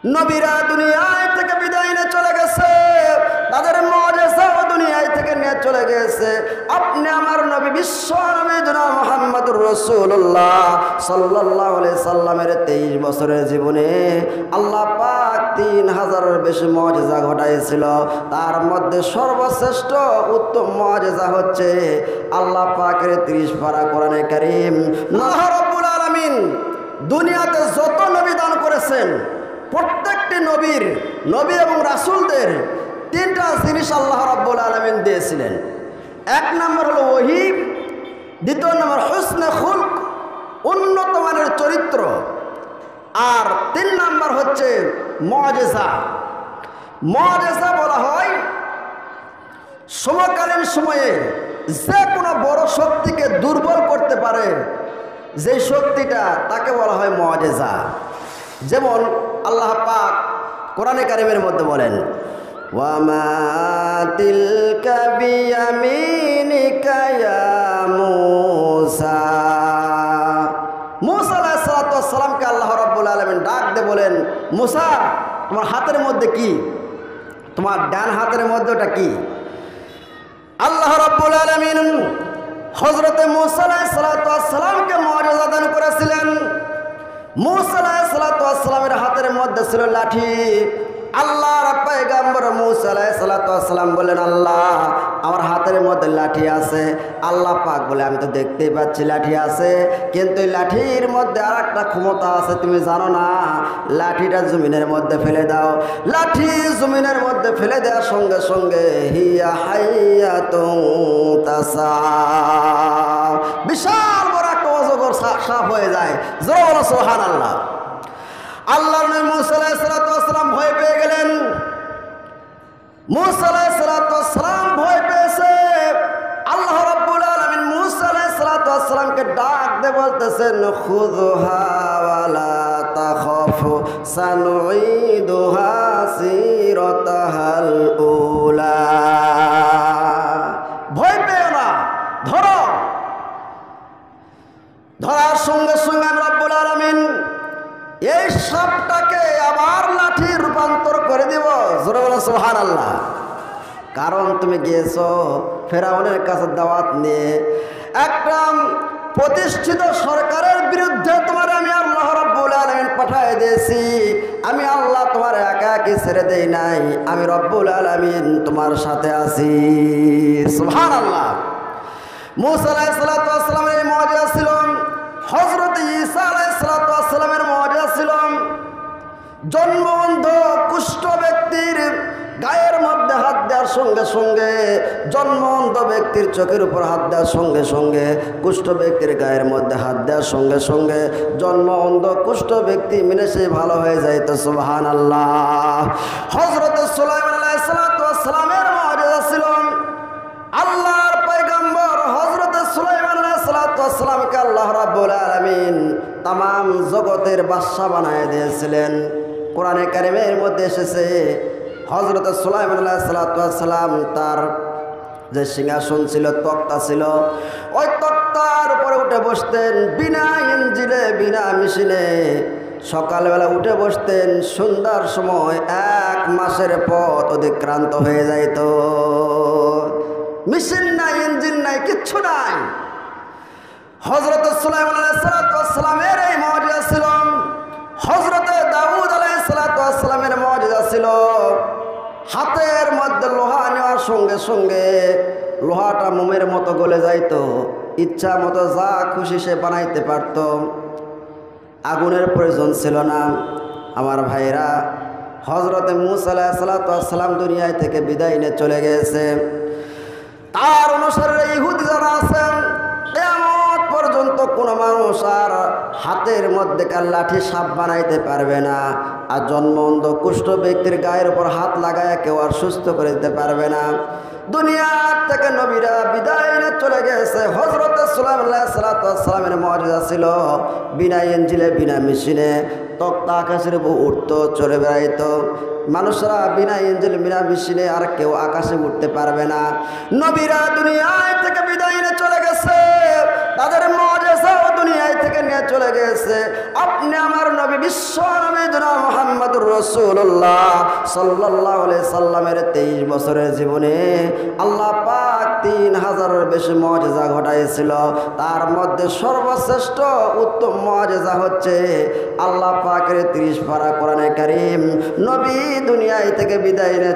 নবীরা দুনিয়ায় থেকে বিদায় নিয়ে চলে গেছে, তাদের মুজিজাও দুনিয়ায় থেকে নিয়ে চলে গেছে। আপনি আমার নবী বিশ্ব নবী জনাব মুহাম্মদুর রাসূলুল্লাহ সাল্লাল্লাহু আলাইহি সাল্লামের 23 বছরের জীবনে আল্লাহ পাক 3000-এর বেশি মুজিজা ঘটাইছিল। তার মধ্যে সর্বশ্রেষ্ঠ উত্তম মুজিজা হচ্ছে আল্লাহ পাকের 30 পারা কোরআনে কারীম। আল্লাহ রাব্বুল আলামিন দুনিয়াতে যত নবী দান করেছেন, প্রত্যেকটি নবী এবং রাসূলদের তিনটা জিনিস আল্লাহ রাব্বুল আলামিন দিয়েছিলেন। এক নম্বর হলো ওহী, দ্বিতীয় নম্বর হুসনে খুলক, উন্নত মানের চরিত্র, আর 3 নম্বর হচ্ছে মুজিজা। মুজিজা বলা হয় সমকালীন সময়ে যে কোনো বড় শক্তিকে দুর্বল করতে পারে যে শক্তিটা, তাকে বলা হয় মুজিজা। যেমন আল্লাহ পাক কোরআনে কারিমের মধ্যে বলেন, ওয়ামা তিলকা বিয়ামিনিকা ইয়া মূসা। মূসা আলাইহিস সালাতু ওয়াস সালামকে আল্লাহ রাব্বুল আলামিন ডাক দিয়ে বলেন, মূসা তোমার হাতের মধ্যে কি? তোমার ডান হাতের মধ্যে ওটা কি? আল্লাহ রাব্বুল আলামিন হযরতে মূসা আলাইহিস সালাতু ওয়াস সালামকে মুজিজা দান করেছিলেন। মূসা আলাইহিস সালাতু ওয়াস সালামের হাতের মধ্যে ছিল লাঠি। আল্লাহর পয়গম্বর মূসা আলাইহিস সালাতু ওয়াস সালাম বলেন, আল্লাহ আমার হাতের মধ্যে লাঠি আছে। আল্লাহ পাক বলে, আমি তো দেখতেই পাচ্ছি লাঠি আছে, কিন্তু এই লাঠির মধ্যে আর একটা ক্ষমতা আছে, তুমি জানো না? লাঠিটা জমিনের মধ্যে ফেলে দাও। লাঠি জমিনের মধ্যে ফেলে দেওয়ার সঙ্গে সঙ্গে হিয়া হাইয়াতুন তাসা, বিশাল বড় একটা অজগর সাপ হয়ে যায়। জোরে বলো সুবহানাল্লাহ। আল্লাহর নবী মূসা আলাইহিস সালাতু ওয়াস সালাম ভয় পেয়ে গেলেন। মূসা আলাইহিস সালাতু ওয়াস সালাম ভয় পেয়েছে। আল্লাহ রাব্বুল আলামিন মূসা আলাইহিস সালাতু ওয়াস সালামকে ডাক দিয়ে বলতেছেন, খুযুহা ওয়ালা তাখাফু সানুঈদুহা সিরাতাহাল উলা। ভয় পেও না, ধরো। ধরার সঙ্গে সঙ্গে আমি রব্বুল আলামিন এই সাপটাকে আবার লাঠি রূপান্তর করে দিব। জোরে বলো সুবহানাল্লাহ। কারণ তুমি গিয়েছো ফেরাউনের কাছে দাওয়াত নিয়ে, একটা প্রতিষ্ঠিত সরকারের বিরুদ্ধে তোমার আমি আল্লাহ রাব্বুল আলামিন পাঠিয়ে দিয়েছি। আমি আল্লাহ তোমার একা একা ছেড়ে দেই নাই, আমি রব্বুল আলামিন তোমার সাথে আছি। সুবহানাল্লাহ। মূসা আলাইহিস সালাতু ওয়াস সালামের এই মুজিজা ছিল। হযরত ঈসা আলাইহিস সালাতু ওয়াস সালামের মুজিজা ছিল জন্মবন্ধ কুষ্ঠ ব্যক্তির গায়ের মধ্যে হাত দেওয়ার সঙ্গে সঙ্গে, জন্মবন্ধ ব্যক্তির চোখের উপর হাত দেওয়ার সঙ্গে সঙ্গে, কুষ্ঠ ব্যক্তির গায়ের মধ্যে হাত দেওয়ার সঙ্গে সঙ্গে জন্মবন্ধ কুষ্ঠ ব্যক্তি মিলেছে ভালো হয়ে যাইত। সুবহানাল্লাহ। হযরত সুলাইমান আলাইহিস সালাতু ওয়াস সালামের মুজিজা ছিল আল্লাহর পয়গম্বর হযরত সুলাইমান আলাইহিস সালাতু ওয়াস সালামকে আল্লাহ রাব্বুল আলামিন तमाम জগতের বাদশা বানায় দিয়েছিলেন। কোরআনে কারিমের মধ্যে এসেছে হযরত সুলাইমান আলাইহিস সালাতু ওয়াস সালাম তার যে সিংহাসন ছিল, তক্তা ছিল, ওই তক্তার উপরে উঠে বসতেন বিনা ইঞ্জিনে বিনা মেশিনে। সকালবেলা উঠে বসতেন, সন্ধ্যার সময় 1 মাসের পথ অতিক্রান্ত হয়ে যাইত। মেশিন নাই, ইঞ্জিন নাই, কিচ্ছু নাই। হযরত সুলাইমান আলাইহিস সালাতু ওয়াস সালামের এই মুজিজা ছিল। হযরত দাউদ আলাইহিস সালাতু ওয়াস সালামের মুজিজা ছিল হাতের মধ্যে লোহা নেওয়ার সঙ্গে সঙ্গে লোহাটা মোমের মতো গলে যাইত। ইচ্ছা মতো যা খুশি সে বানাইতে পারত, আগুনের প্রয়োজন ছিল না। আমার ভাইরা, হযরত মূসা আলাইহিস সালাতু ওয়াস সালাম দুনিয়ায় থেকে বিদায় নিয়ে চলে গেছে। তার অনুসারীরা ইহুদি যারা আছেন, কিয়ামত পর্যন্ত কোনো মানুষ আর হাতের মধ্যে লাঠি সাপ বানাইতে পারবে না। আর জন্মবন্ধ কুষ্ঠ ব্যক্তির গায়ের উপর হাত লাগায় কেউ আর সুস্থ করে দিতে পারবে না। দুনিয়া থেকে নবীরা বিদায় নিয়ে চলে গেছে। হযরত সুলাইমান আলাইহিস সালাতু ওয়াস সালামের মুজিজা ছিল বিনা ইঞ্জিনে বিনা মেশিনে তক্তা আকাশের উপর উঠতো, চলে বেড়াইতো। মানুষরা বিনা ইঞ্জিন বিনা মেশিনে আর কেউ আকাশে উঠতে পারবে না। নবীরা দুনিয়ায় থেকে বিদায় নিয়ে চলে গেছে, তাদের মুজিজা দুনিয়ায় থেকে নিয়ে চলে গেছে। আপনি আমার নবী বিশ্ব নবী জনাব মুহাম্মদুর রাসূলুল্লাহ সাল্লাল্লাহু আলাইহি সাল্লামের 23 বছরের জীবনে আল্লাহ পাক 3000-এর বেশি মুআজিজা ঘটাইছিল। তার মধ্যে সর্বশ্রেষ্ঠ উত্তম মুআজিজা হচ্ছে আল্লাহ পাকের 30 পারা কোরআনে কারীম। নবী দুনিয়ায় থেকে বিদায় নিয়ে